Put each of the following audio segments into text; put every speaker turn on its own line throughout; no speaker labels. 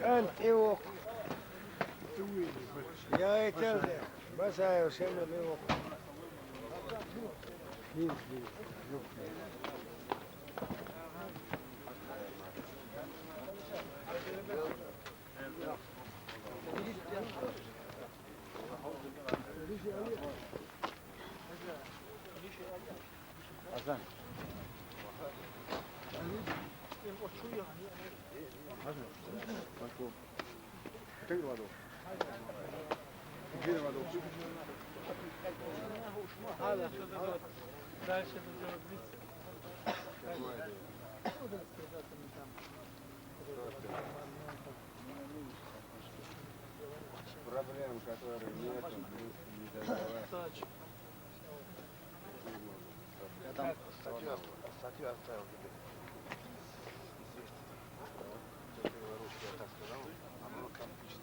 أنت وق يا إتل بس هاي وسمى بوق
Hasan.
Проблем, которые нет, не задавать.
Я там статью оставил тебе. Белорусский, я так сказал, а ну там пишет,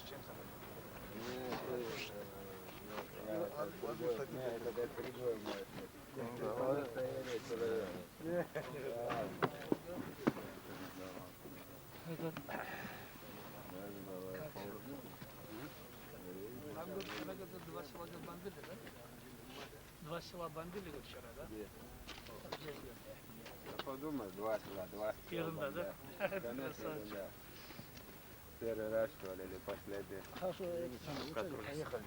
с чем там?
Два села бомбили, да? Два села бомбили вот вчера, да?
Подумай, 2 села, 2 села.
Ерунда, да?
Конечно, ерунда. Первый раз, что ли, или последний?
Хорошо, поехали.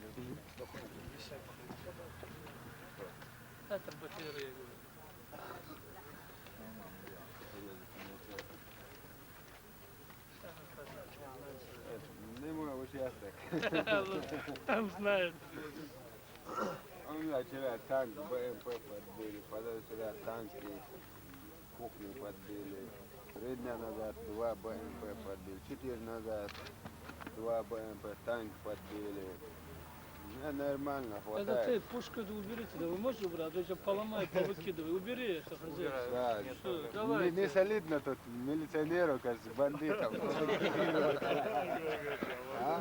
Это БТР, я говорю.
Не мой участок.
Там знают.
У меня вчера танк БМП подбили, потом сюда танки, кухню подбили. 3 дня назад 2 БМП подбили, 4 назад 2 БМП танк подбили. Нормально,
Это
хватает.
ты пушку уберите, да вы можете убрать, а то сейчас поломает, повыкидывай. Убери это, хозяин.
Да,
Что, давайте.
не солидно тут милиционеру, кажется, бандитам.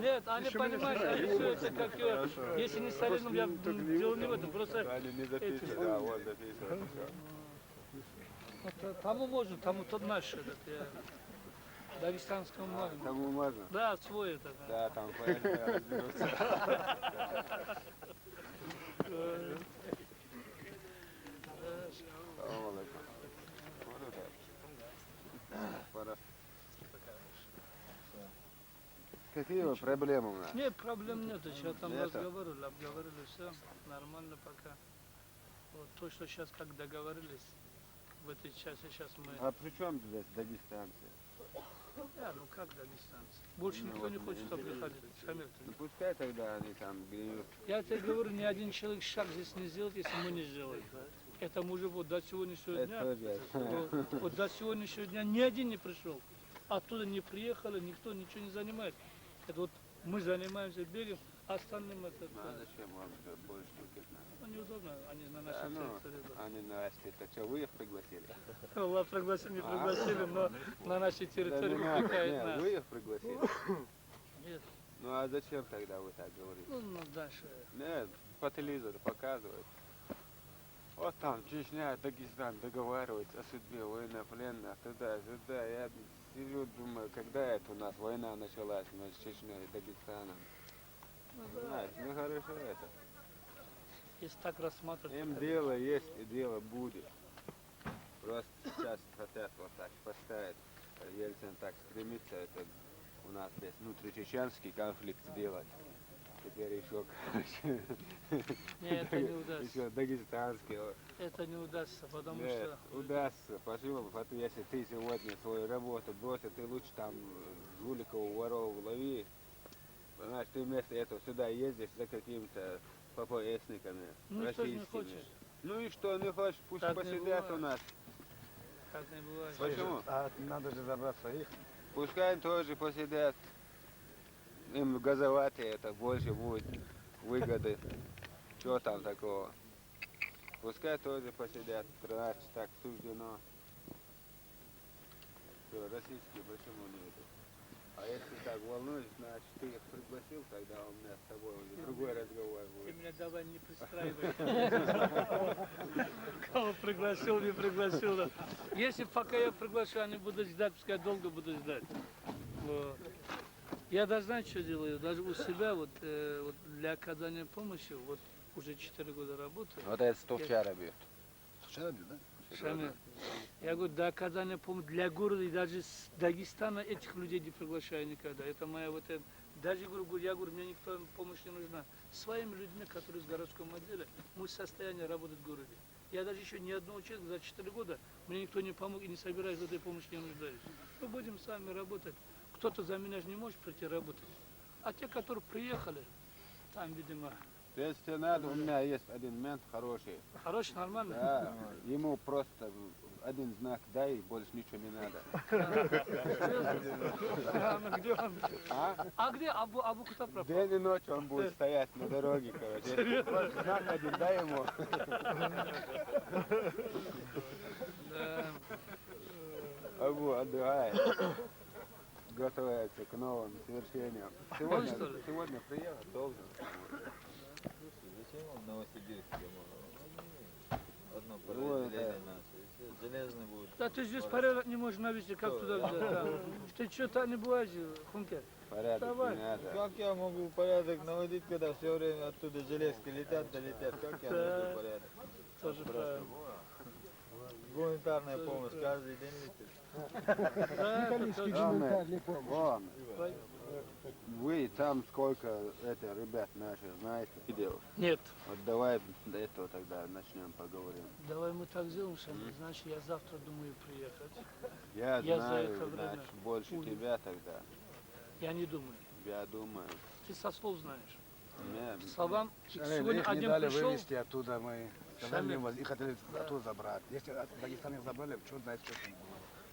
Нет, они понимают, они все это как если не солидно, я дело не в этом, просто
Они не записывают, да, вот записывают.
тому можно, тому тот наш этот, я дагестанскому можно.
Тому можно?
Да, свой это.
Да, там поехали, разберутся. Какие проблемы у нас?
Нет, проблем нет, сейчас там
Нету.
обговорили все, нормально пока. Вот то, что сейчас как договорились, в этой части сейчас мы...
А при чем здесь дагестанцы?
Да, ну как дагестанцы? Больше никто не хочет туда приходить.
Ну пускай тогда они там гниют.
Я тебе говорю, ни один человек шаг здесь не сделает, если мы не сделаем. Это мы уже вот до сегодняшнего
Это
дня,
тоже.
вот до сегодняшнего дня ни один не пришел. Оттуда не приехали, никто ничего не занимает. Это вот мы занимаемся, бегаем, а остальным это...
Ну а зачем вам больше штуки надо?
Ну неудобно, они на
Да,
нашей
ну,
территории.
они Настя, это что, вы их пригласили?
Аллах пригласил, не пригласили, но на нашей территории привлекает
Нет,
нас.
вы их пригласили?
Нет,
Ну а зачем тогда вы так говорите?
ну дальше.
Нет, по телевизору показывают. Вот там Чечня, Дагестан договариваются о судьбе военнопленных, туда-сюда. Я сижу, думаю, когда это у нас война началась между Чечней и Дагестаном. Знаешь, ну хорошо это.
Если так рассматривать...
Им дело есть и дело будет. Просто сейчас хотят вот так поставить. Ельцин так стремится, это у нас здесь внутричеченский конфликт сделать. Теперь еще,
Нет, это не удастся.
еще дагестанский.
Это не удастся, потому
Нет,
что...
удастся. Почему? Потому что если ты сегодня свою работу бросил, ты лучше там жуликов, воров лови. Понимаешь, ты вместо этого сюда ездишь за какими-то ППСниками
Ну что ж не
российскими.
хочешь?
Ну и что, не хочешь, пусть
Так не
посидят
бывает.
у нас.
Так не бывает.
Почему?
А надо же забрать своих.
Пускай тоже посидят. Им газоватые это больше будет выгоды. Что там такого? Пускай тоже посидят. 13 так суждено. Что, российские почему не это? А если так волнуешь, значит, ты их пригласил, тогда у меня с тобой уже другой разговор
Ты
будет.
меня давай не пристраивай. Кого пригласил, не пригласил. Да. Если пока я приглашу, они будут ждать, пускай долго будут ждать. Вот. Я даже знаю, что делаю. Даже у себя вот для оказания помощи, вот уже 4 года работаю.
Вот это стовчара бьет.
Вчера бил, да?
Шами. Я говорю, для оказания помощи для города и даже с Дагестана этих людей не приглашаю никогда. Это моя вот это. Даже говорю, я говорю, мне никто помощь не нужна. Своими людьми, которые в городском отделе, мы в состоянии работать в городе. Я даже еще ни одного человека за 4 года, мне никто не помог и не собираюсь в этой помощи, не нуждаюсь. Мы будем сами работать. Кто-то за меня же не может прийти работать. А те, которые приехали, там, видимо,
Если надо, у меня есть один мент хороший.
хороший, нормальный.
Да, ему просто один знак дай, больше ничего не надо.
Ну, где он?
А?
А где Абу кто пропал?
День и ночь он будет стоять на дороге, короче. Если просто знак один дай ему.
Да.
Абу отдыхает. Готовится к новым свершениям.
Он, что ли?
Сегодня приехал, должен.
Зачем он в Новосибирске? Одно
Вот,
подразделение
да.
наше. Железный будет.
Да ты здесь порядок не можешь навести, как туда взять. Да. Ты что так не бываешь, Хункер?
Порядок
Давай.
не надо.
Как я могу порядок наводить, когда все время оттуда железки летят, долетят? Как я
Да.
наведу порядок?
Тоже правильно.
Гуманитарная помощь каждый день летит.
Да, это тоже.
Главное, вон, вы там сколько ребят наших знаете? Видео.
Нет.
Вот давай до этого тогда начнем поговорим.
Давай мы так сделаем, что значит, я завтра думаю приехать.
Я
Я за
знаю,
это время
значит, больше
увидел.
тебя тогда.
Я не думаю.
Я думаю.
Ты со слов знаешь.
Не,
Словам, сегодня
Их не
один
дали
пришел,
вывести оттуда, мы сказали,
Шамиль.
их хотели оттуда забрать. Если от Дагестана их забрали, черт знает, что там было.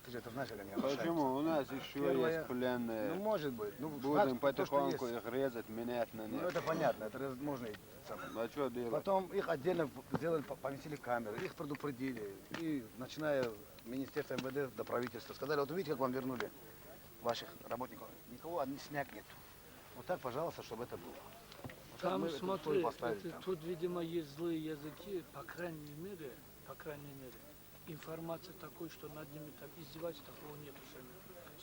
Ты же это знаешь, или нет?
почему? У нас еще
Первое-
есть пленные.
Ну, может быть. Ну,
Будем
факт, то, что
потихоньку
есть.
их резать, менять на
Ну,
них.
это понятно, это можно и самое.
А что делать?
Потом их отдельно сделали, повесили камеры, их предупредили. И начиная Министерство МВД до правительства, сказали, вот видите, как вам вернули ваших работников. Никого, один снег нет. Вот так, пожалуйста, чтобы это было. Вот так
там
мы эту
смотри,
условие поставили
это
там.
тут, видимо, есть злые языки, по крайней мере, информация такой, что над ними там издеваться такого нету.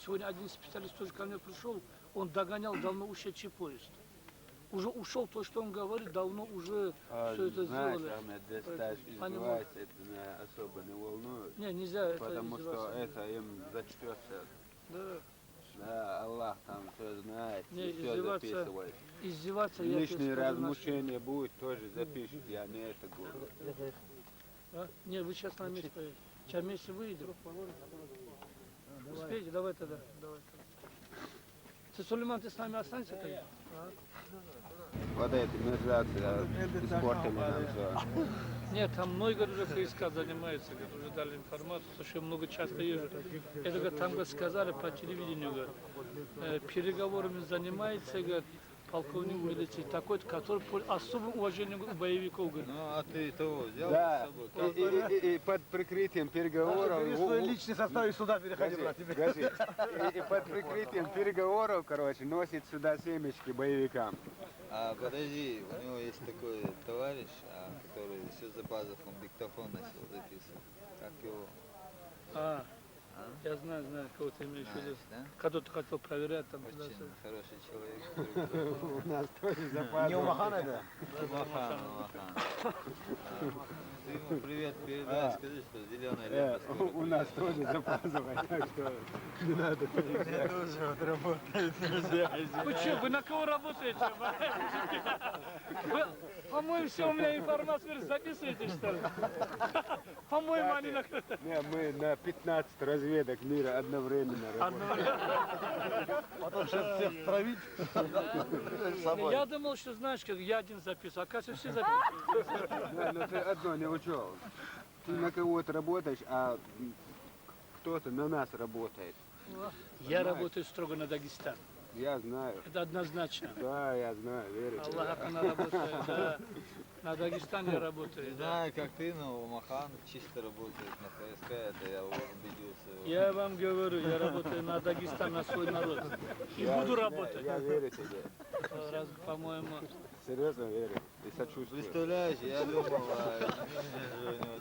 Сегодня один специалист тоже ко мне пришел, он догонял давно ушедший поезд. Уже ушел то, что он говорит, давно уже все это
знаешь,
сделали.
Ахмед, здесь даже
Понимаю.
издевается, это меня особо не волнует.
Не, нельзя это
Потому что
издеваться.
это им зачтется.
Да.
Да, Аллах там все знает,
Не,
все
издеваться,
записывает.
Издеваться я тебе
Лишний
скажу,
размучение будет, тоже запишет, я не это говорю.
А? Не, вы сейчас на месте поедете. Сейчас вместе выйдем. Успейте, давай тогда. Ты, Сулейман, ты с нами останешься тогда? А?
Вот эти мерзавцы испортили нам все.
Нет, там много уже КСК занимается, говорит, уже дали информацию, потому что я много часто езжу. Это, говорит, там говорит, сказали по телевидению, говорит, переговорами занимается, говорит, полковник милиции такой, который под особым уважением у боевиков, говорит.
Ну, а ты того взял
Да,
с собой?
и под прикрытием переговоров...
Бери свой личный состав и сюда переходи, брат.
Гаси, и под прикрытием переговоров, короче, носит сюда семечки боевикам.
А подожди, у него есть такой товарищ, который все за пазухом диктофон носил, записывал. Как его?
А, я знаю, кого ты имеешь в виду.
Знаешь, да?
Когда ты хотел проверять, там,
Очень
туда-сюда.
хороший человек.
У нас тоже
Не у
запас.
Махана это?
Махан. Ты ему привет передай, скажи, что зеленая лента скоро
У нас тоже запазывай, так что не надо.
Я тоже вот работает нельзя.
Вы что, вы на кого работаете? Вы, по-моему, все у меня информацию записываете, что ли? По-моему, они на...
Не, мы на 15 разведок мира одновременно работаем.
Потом сейчас всех травить.
Я думал, что знаешь, как я один записываю, оказывается, все записывают.
Да, но ты одно не учел. Ты на кого-то работаешь, а кто-то на нас работает.
Я работаю строго на Дагестан.
Я знаю.
Это однозначно.
Да, я знаю, верю.
Аллах, она работает, да. На Дагестане работаю, да.
Знаю, как ты, но Махан чисто работает на ФСК, это я убедился.
Я вам говорю, я работаю на Дагестан, на свой народ. И буду работать.
Я верю тебе.
Раз, по-моему,
Серьезно верю. И сочувствую.
Представляешь, я думал, у него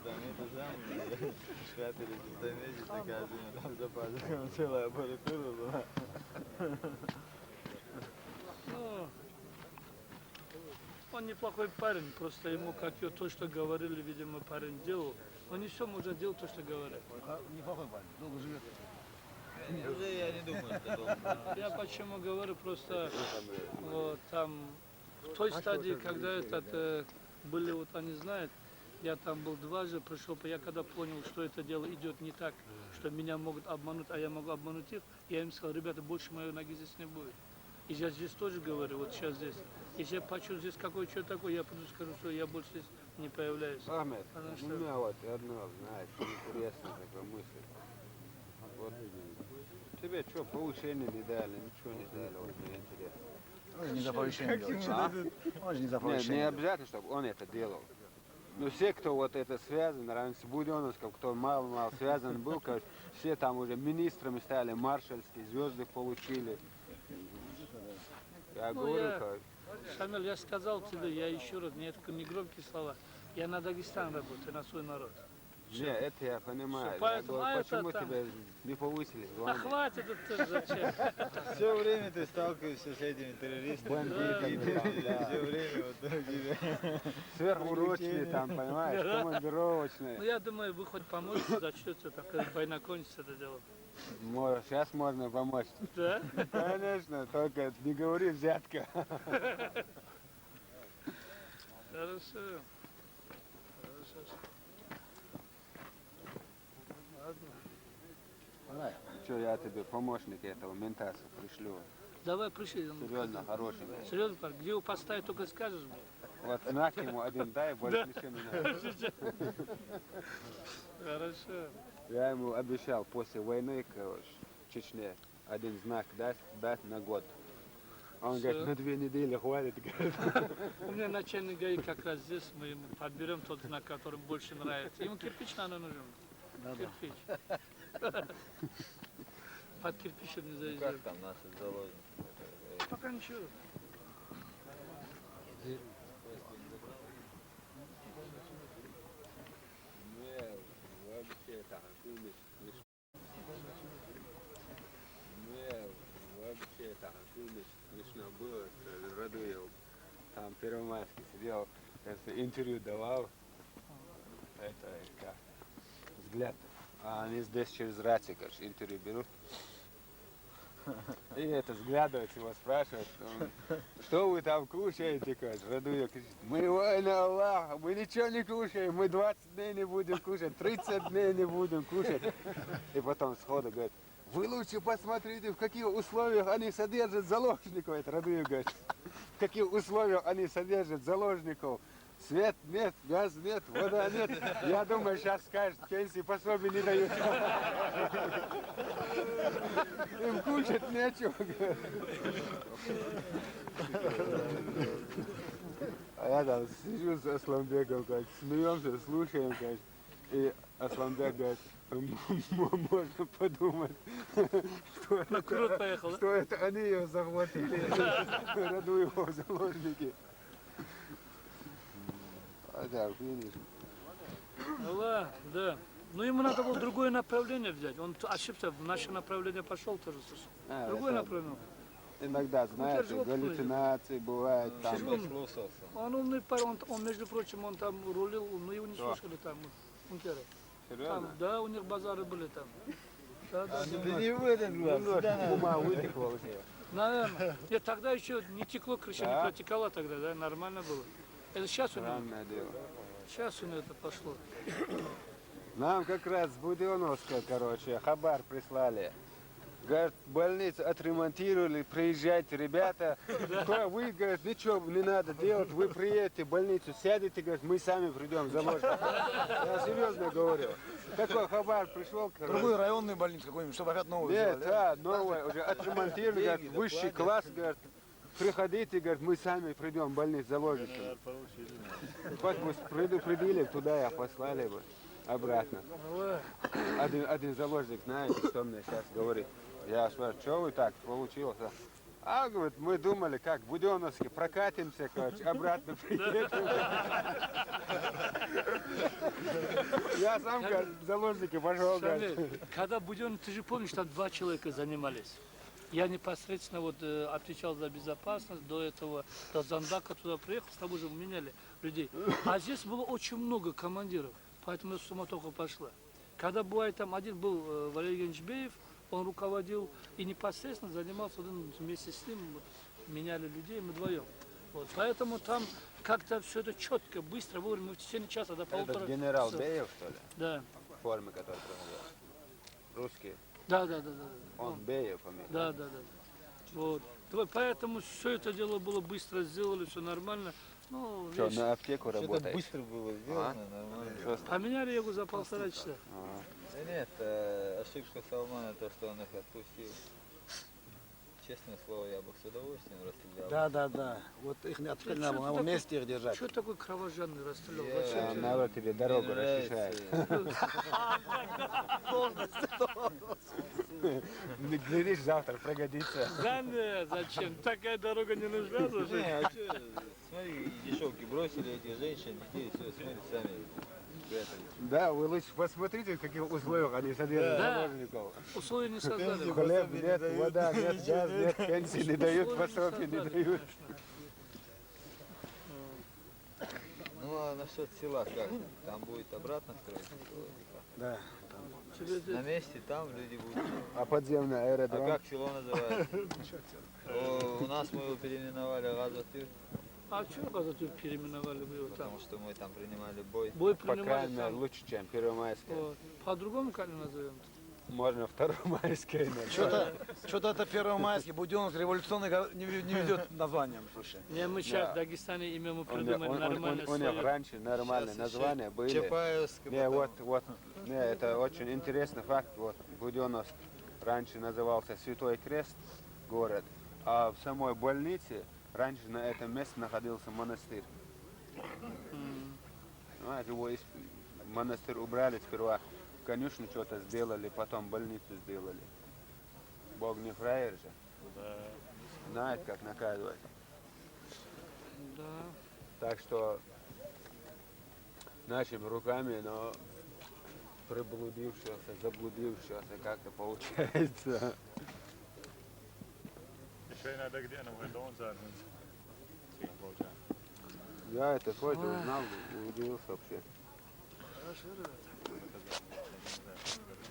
там это самое, 5 или 6 месяц, такая у него там за пазухой целая аппаратура была.
ну, он неплохой парень, просто ему, как и то, что говорили, видимо, парень делал. Он не все может делать, то, что говорят.
Неплохой парень, долго живет.
Уже я не думаю, что долго.
Я почему говорю, просто вот, там, в той стадии, когда были, вот они знают, я там был дважды, пришел, я когда понял, что это дело идет не так, что меня могут обмануть, а я могу обмануть их, я им сказал, ребята, больше моей ноги здесь не будет. И я здесь тоже говорю, вот сейчас здесь. Если я почувствую здесь какое-что такое, я приду скажу, что я больше здесь не появляюсь.
Ахмед,
Потому
у
что-
меня вот одно, знаешь, интересная такая мысль. Вот тебе что, повышение не дали, ничего не дали, вот мне интересно.
Он же не за повышение делает. Он же не за
Не
повышение.
обязательно, чтобы он это делал. Но все, кто вот это связан, раньше с Буденновским, кто мало-мало связан был, короче, все там уже министрами стали, маршальские звезды получили. Я
Ну,
говорю,
я-
короче,
Шамиль, я сказал тебе, я еще раз, не это не громкие слова, я на Дагестан работаю, на свой народ.
не, это я понимаю.
Всё,
Я
поэтому,
говорю,
а это
почему
там-
тебя не повысили?
Да хватит это зачем?
Все время ты сталкиваешься с этими террористами,
Бандитами, да.
все время вот так.
Сверхурочные там, понимаешь,
Да. Ну
командировочные.
я думаю, вы хоть поможете, зачтете, так как война кончится это дело.
Сейчас можно помочь.
Да?
Конечно, только не говори взятка.
Хорошо. Хорошо. Ладно.
Пора.
Что, я тебе помощник этого ментаса пришлю.
Давай пришли.
Серьезно, хороший.
Серьезно, как, где его поставить, только скажешь мне.
Вот знак ему один дай, больше ничего не надо.
Хорошо.
Я ему обещал после войны, короче, в Чечне, один знак дать на год. Он
Всё.
говорит, на 2 недели хватит. Говорит.
У меня начальник ГАИ как раз здесь, мы ему подберем тот знак, который больше нравится. Ему кирпич надо нужен. Кирпич. Под кирпичем не
Как
заезжает.
там наши заложники?
Пока ничего.
Вообще так, вообще так, смешно было, что Радуев там Первомайский сидел, кажется, интервью давал, это как, взгляд, а они здесь через рацию, короче, интервью берут. И это взглядывать его спрашивают, что вы там кушаете, кажется, Радуев кричит, мы война Аллаха, мы ничего не кушаем, мы 20 дней не будем кушать, 30 дней не будем кушать. И потом сходу говорит, вы лучше посмотрите, в каких условиях они содержат заложников. Это Радуев говорит, в каких условиях они содержат заложников. Свет нет, газ нет, вода нет. Я думаю, сейчас скажет, пенсии пособий не дают. Им кушать нечего. А я там сижу с Асламбеком, как, смеемся, слушаем, как, и Асламбек говорит, можно подумать, что
На курорт поехал, да?
что это они ее захватили, Радуева в заложники. А так, видишь.
Ну ладно, да. Ну ему надо было другое направление взять. Он ошибся, в наше направление пошел тоже. Другое
это
направление.
иногда, знаете,
живот
галлюцинации бывают, там,
Чего?
Слушался.
Он умный парень, он, между прочим, он там рулил, но его не
Кто?
слушали там. Унтера.
серьезно?
Там, да, у них базары были там. Да, да, да.
Да не в этот глаз, сюда надо.
Ума вытекло уже.
Наверное. Нет, тогда еще не текло, крыша
Да?
не протекала тогда, да, нормально было. Это сейчас у него,
Странное дело.
сейчас у него это пошло.
Нам как раз с Буденовска, короче, хабар прислали. Говорят, больницу отремонтировали, приезжайте, ребята. Кто вы, говорят, ничего не надо делать, вы приедете в больницу, сядете, говорят, мы сами придем, заложим. Я серьезно говорю. Такой хабар пришел, короче.
Другую районную больницу какую-нибудь, чтобы опять новую
Нет,
сделали.
да, новое, уже отремонтировали, говорят, высший класс, говорят, приходите, говорит, мы сами придем в больницу, заложите. Хоть мы предупредили, туда я послали бы обратно. Один заложник, знаете, что мне сейчас говорит? Я спрашиваю, что вы так получилось? А, говорит, мы думали, как в Буденновске прокатимся, короче, обратно приедем. Я сам, как заложники, пошел, говорит.
Шамиль, когда Буденный, ты же помнишь, там 2 человека занимались. Я непосредственно вот отвечал за безопасность, до этого, до Зандака туда приехал, с тобой же меняли людей. А здесь было очень много командиров, поэтому суматоха пошла. Когда бывает там один был Валерий Евгеньевич Беев, он руководил и непосредственно занимался вместе с ним, вот, меняли людей, мы вдвоем. Вот, поэтому там как-то все это четко, быстро, вовремя, в течение часа до полутора.
Это генерал
всё.
Беев, что ли?
Да.
В форме, который проходил. Русский.
Да.
Он Беев, фамилия.
Да. Вот. Поэтому все это дело было быстро сделали, все нормально. Ну,
Что,
видишь,
на аптеку
Что-то
работаешь?
быстро было сделано, нормально.
Что,
поменяли его за 1,5 часа.
Да нет, ошибка Салмана, то, что он их отпустил. Честное слово, я бы с удовольствием расстрелял.
Да. Вот их не отпускали,
Ты
надо
чё
было
ты
на
такой-
месте их держать.
Что такой кровожадный расстрелял?
Я-
Зачем
он,
тебе?
наоборот, тебе дорогу
Мне нравится.
расчищает. Глядишь, завтра пригодится.
Да нет, зачем? Такая дорога не нужна
Не,
уже.
а что, смотри, дешевки бросили этих женщин, детей, все, смотри, сами спрятались.
Да, вы лучше посмотрите, в каких условиях они содержат
Да.
заложников.
Условия не создали.
Хлеб нет, вода нет, газ нет, пенсии не дают,
Условия
пособия не
создали,
дают.
конечно.
Ну а насчет села как? Там будет обратно строить село или как?
Да.
Тебе
На
это-
месте там люди будут.
А подземный
А
аэродром?
как село называется? У нас мы его переименовали Газатыр,
А что когда тут переименовали бы его там?
потому что мы там принимали бой.
Бой
По крайней
принимали
мере,
там.
лучше, чем Первомайская.
Вот. По-другому как назовем?
Можно Второмайская.
Что-то это Первомайский, Буденновск революционный не ведет названием, слушай.
Не, мы сейчас
Да.
в Дагестане имя мы
У
придумали нормальное
них
слово.
раньше нормальные
Щас еще
названия были.
Чапаевск,
Не,
потом-
не, это очень интересный факт. Вот Буденновск раньше назывался Святой Крест, город, а в самой больнице раньше на этом месте находился монастырь. Знаете, его монастырь убрали сперва, конюшню что-то сделали, потом больницу сделали. Бог не фраер же. Знает, как наказывать.
Да.
Так что нашими руками, но приблудившегося, заблудившегося как-то получается.
Еще иногда где нам Рендон sagen.
Я это хоть узнал, удивился вообще.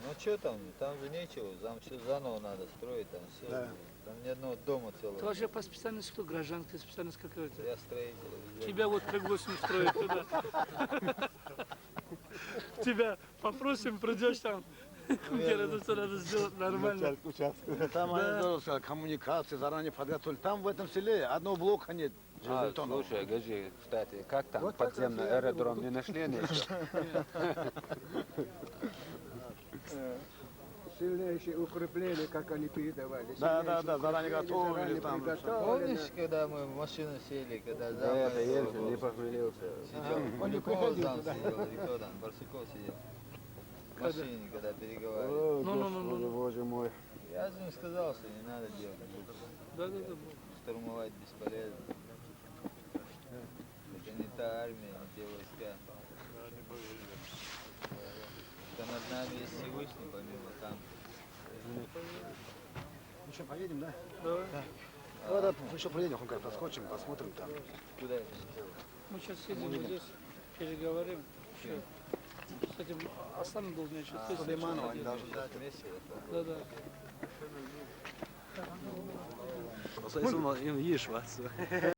Ну что там? Там же нечего, там все заново надо строить, там все.
Да.
Там ни одного дома целого.
Ты вообще по специальности кто? Гражданская специальность какая-то?
Я строитель. везде.
Тебя вот пригласим строить туда. Тебя попросим, придешь там. Где-то все надо сделать нормально.
Там они здорово сказали, коммуникации заранее подготовили. Там в этом селе одного блока нет. железобетонного.
Слушай, Гаджи, кстати, как там
Вот так
подземный
раз я
аэродром
думал.
не нашли они еще?
Сильнейшие укрепления, как они передавали.
Да,
Сильнейшие
заранее
укрепления,
готовили
заранее
там.
приготовлены.
Помнишь, когда мы в машину сели, когда
Да, это
запах
Ельцин не
был?
похмелился.
Сидел,
Он не
Поляков
приходил
там
туда.
сидел, или кто там, Барсуков сидел. В
Когда?
машине, когда переговаривали.
О,
Ну.
Господи, боже мой.
Я же им сказал, что не надо делать.
Да.
Штурмовать бесполезно. Это не та армия, не те войска. Что над нами есть Всевышний, помимо там.
Ну что, поедем, да?
Да.
Вот еще приедем, как проскочим, посмотрим там.
Куда это?
Мы сейчас сидим вот здесь, переговорим. Всё. С этим Асланом должен еще ты
Сулейманова
слышишь,
должен
Ждать вместе. это.
Да.
Yiyish was.